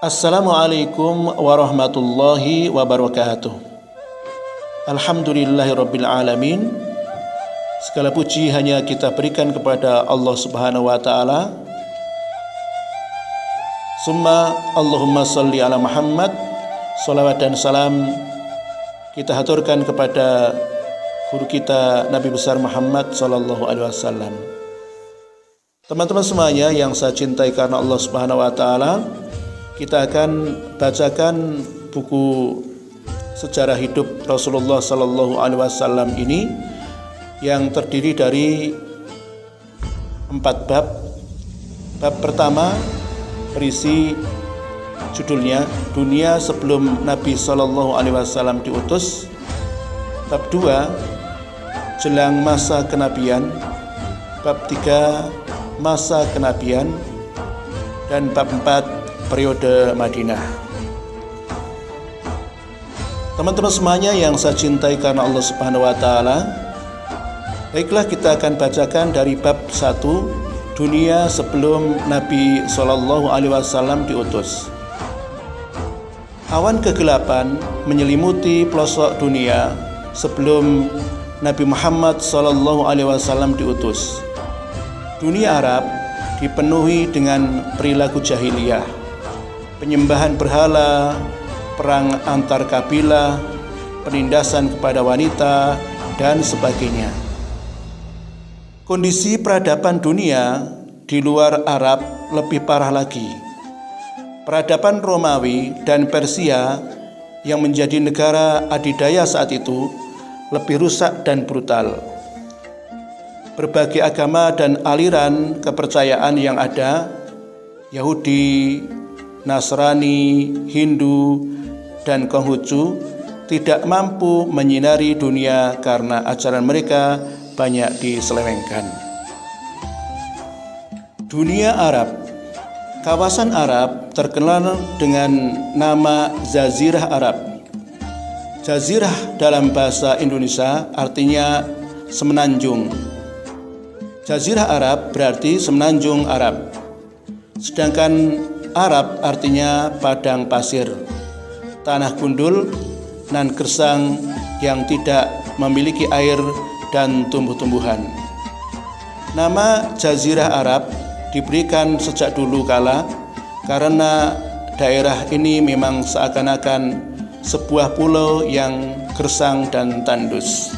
Assalamualaikum warahmatullahi wabarakatuh. Alhamdulillahirabbil alamin. Segala puji hanya kita berikan kepada Allah Subhanahu wa taala. Summa Allahumma shalli ala Muhammad. Salawat dan salam kita haturkan kepada guru kita Nabi besar Muhammad sallallahu alaihi wasallam. Teman-teman semuanya yang saya cintai karena Allah Subhanahu wa taala, kita akan bacakan buku sejarah hidup Rasulullah sallallahu alaihi wasallam ini yang terdiri dari 4 bab. Bab pertama berisi judulnya Dunia Sebelum Nabi sallallahu alaihi wasallam diutus. Bab 2 Jelang masa kenabian. Bab 3 Masa kenabian. Dan bab 4 periode Madinah. Teman-teman semuanya yang saya cintai karena Allah Subhanahu wa taala, baiklah kita akan bacakan dari bab 1, Dunia Sebelum Nabi sallallahu alaihi wasallam diutus. Awan kegelapan menyelimuti pelosok dunia sebelum Nabi Muhammad sallallahu alaihi wasallam diutus. Dunia Arab dipenuhi dengan perilaku jahiliyah, penyembahan berhala, perang antar kabilah, penindasan kepada wanita, dan sebagainya. Kondisi peradaban dunia di luar Arab lebih parah lagi. Peradaban Romawi dan Persia yang menjadi negara adidaya saat itu lebih rusak dan brutal. Berbagai agama dan aliran kepercayaan yang ada, Yahudi, Nasrani, Hindu, dan Konghucu, tidak mampu menyinari dunia karena ajaran mereka banyak diselewengkan. Dunia Arab. Kawasan Arab terkenal dengan nama Jazirah Arab. Jazirah dalam bahasa Indonesia artinya semenanjung. Jazirah Arab berarti semenanjung Arab. Sedangkan Arab artinya padang pasir, tanah gundul dan gersang yang tidak memiliki air dan tumbuh-tumbuhan. Nama Jazirah Arab diberikan sejak dulu kala karena daerah ini memang seakan-akan sebuah pulau yang gersang dan tandus.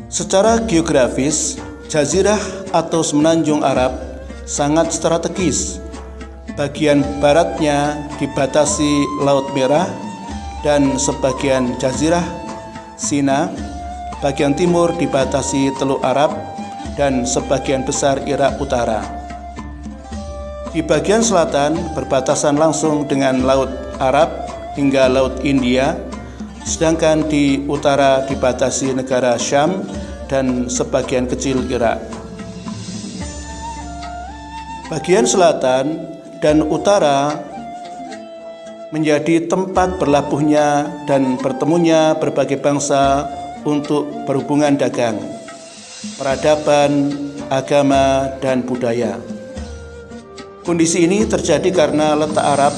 Secara geografis, Jazirah atau semenanjung Arab sangat strategis. Bagian baratnya dibatasi Laut Merah dan sebagian Jazirah Sina. Bagian timur dibatasi Teluk Arab dan sebagian besar Irak Utara. Di bagian selatan berbatasan langsung dengan Laut Arab hingga Laut India, sedangkan di utara dibatasi negara Syam dan sebagian kecil Irak. Bagian selatan dan utara menjadi tempat berlabuhnya dan bertemunya berbagai bangsa untuk berhubungan dagang, peradaban, agama, dan budaya. Kondisi ini terjadi karena letak Arab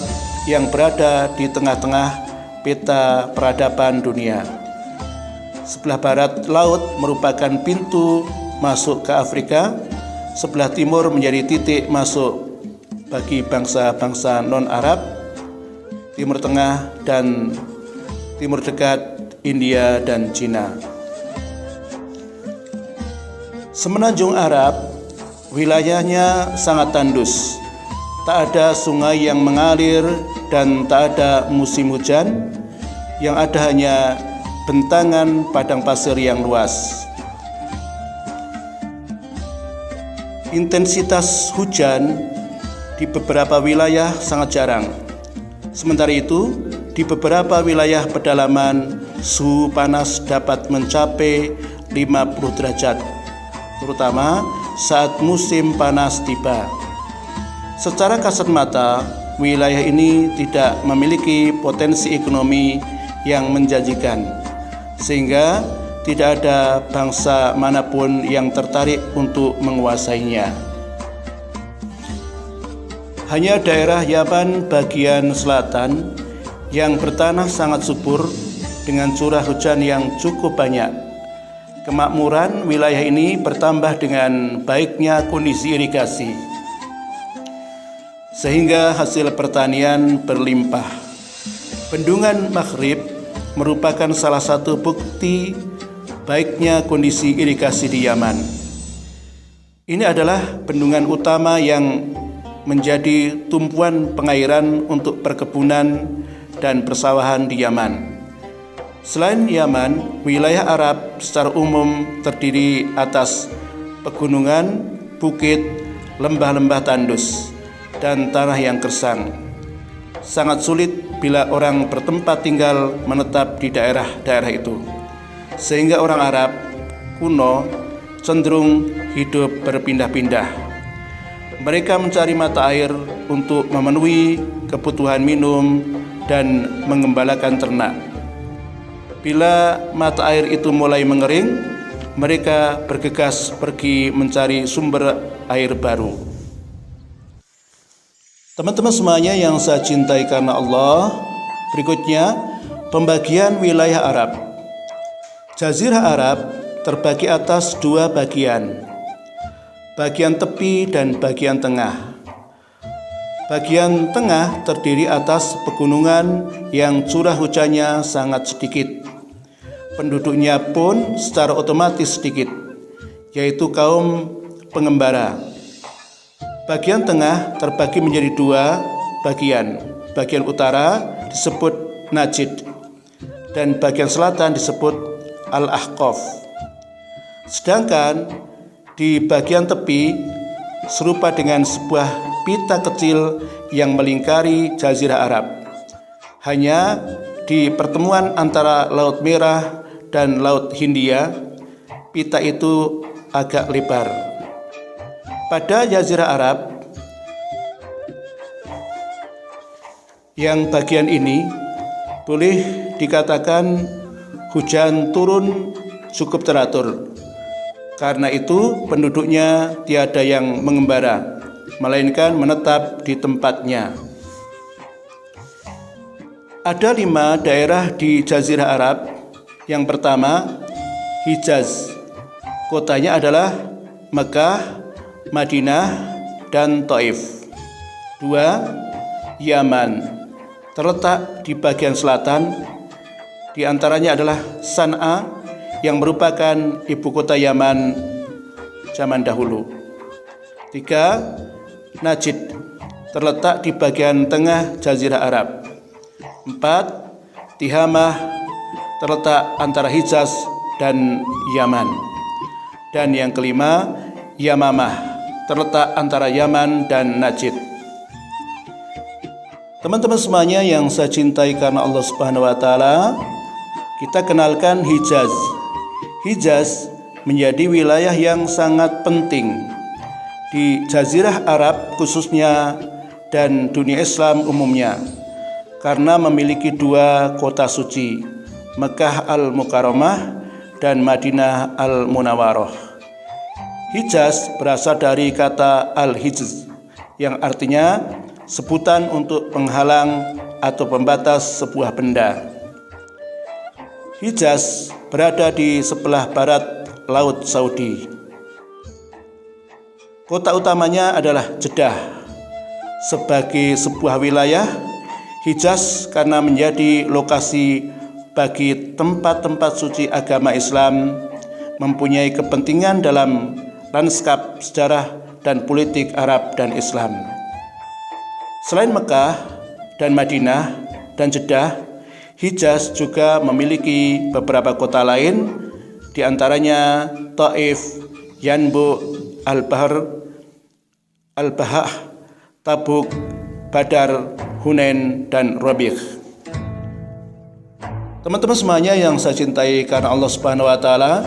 yang berada di tengah-tengah peta peradaban dunia. Sebelah barat laut merupakan pintu masuk ke Afrika, sebelah timur menjadi titik masuk bagi bangsa-bangsa non-Arab, Timur Tengah dan Timur Dekat, India dan Cina. Semenanjung Arab, wilayahnya sangat tandus. Tak ada sungai yang mengalir dan tak ada musim hujan. Yang ada hanya bentangan padang pasir yang luas. Intensitas hujan di beberapa wilayah sangat jarang. Sementara itu, di beberapa wilayah pedalaman, suhu panas dapat mencapai 50 derajat, terutama saat musim panas tiba. Secara kasat mata, wilayah ini tidak memiliki potensi ekonomi yang menjanjikan, sehingga tidak ada bangsa manapun yang tertarik untuk menguasainya. Hanya daerah Yaman bagian selatan yang bertanah sangat subur dengan curah hujan yang cukup banyak. Kemakmuran wilayah ini bertambah dengan baiknya kondisi irigasi, sehingga hasil pertanian berlimpah. Bendungan Maghrib merupakan salah satu bukti baiknya kondisi irigasi di Yaman. Ini adalah bendungan utama yang menjadi tumpuan pengairan untuk perkebunan dan persawahan di Yaman. Selain Yaman, wilayah Arab secara umum terdiri atas pegunungan, bukit, lembah-lembah tandus, dan tanah yang gersang. Sangat sulit bila orang bertempat tinggal menetap di daerah-daerah itu, sehingga orang Arab kuno cenderung hidup berpindah-pindah. Mereka mencari mata air untuk memenuhi kebutuhan minum dan mengembalakan ternak. Bila mata air itu mulai mengering, mereka bergegas pergi mencari sumber air baru. Teman-teman semuanya yang saya cintai karena Allah, berikutnya pembagian wilayah Arab. Jazirah Arab terbagi atas dua bagian, bagian tepi dan bagian tengah. Bagian tengah terdiri atas pegunungan yang curah hujannya sangat sedikit. Penduduknya pun secara otomatis sedikit, yaitu kaum pengembara. Bagian tengah terbagi menjadi dua bagian. Bagian utara disebut Najd dan bagian selatan disebut Al-Ahqaf. Sedangkan di bagian tepi serupa dengan sebuah pita kecil yang melingkari Jazirah Arab. Hanya di pertemuan antara Laut Merah dan Laut Hindia, pita itu agak lebar. Pada Jazirah Arab yang bagian ini boleh dikatakan hujan turun cukup teratur. Karena itu penduduknya tiada yang mengembara, melainkan menetap di tempatnya. Ada 5 daerah di Jazirah Arab. Yang pertama, Hijaz. Kotanya adalah Mekah, Madinah, dan Taif. 2, Yaman. Terletak di bagian selatan. Di antaranya adalah San'a yang merupakan ibu kota Yaman zaman dahulu. 3, Najd. Terletak di bagian tengah Jazirah Arab. 4, Tihamah. Terletak antara Hijaz dan Yaman. Dan yang kelima, Yamamah. Terletak antara Yaman dan Najd. Teman-teman semuanya yang saya cintai karena Allah Subhanahu wa taala, kita kenalkan Hijaz. Hijaz menjadi wilayah yang sangat penting di Jazirah Arab khususnya dan dunia Islam umumnya, karena memiliki 2 kota suci, Mekah Al-Mukarramah dan Madinah Al-Munawwarah. Hijaz berasal dari kata Al-Hijz yang artinya sebutan untuk penghalang atau pembatas sebuah benda. Hijaz berada di sebelah barat Laut Saudi. Kota utamanya adalah Jeddah. Sebagai sebuah wilayah, Hijaz karena menjadi lokasi bagi tempat-tempat suci agama Islam, mempunyai kepentingan dalam lanskap sejarah dan politik Arab dan Islam. Selain Mekah dan Madinah dan Jeddah, Hijaz juga memiliki beberapa kota lain, di antaranya Taif, Yanbu, Al-Bahr, Al-Bahah, Tabuk, Badar, Hunain, dan Rabiq. Teman-teman semuanya yang saya cintai karena Allah Subhanahu wa taala,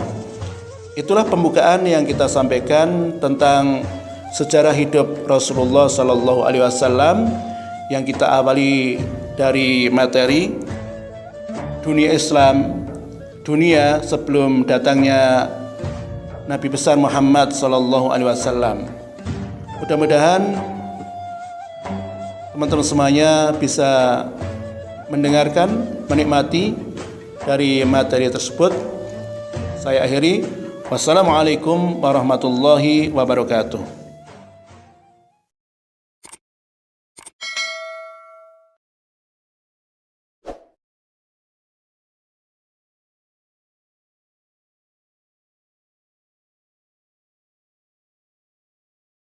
itulah pembukaan yang kita sampaikan tentang sejarah hidup Rasulullah Sallallahu Alaihi Wasallam yang kita awali dari materi dunia Islam, dunia sebelum datangnya Nabi besar Muhammad Sallallahu Alaihi Wasallam. Mudah-mudahan teman-teman semuanya bisa mendengarkan, menikmati dari materi tersebut. Saya akhiri. Wassalamualaikum warahmatullahi wabarakatuh.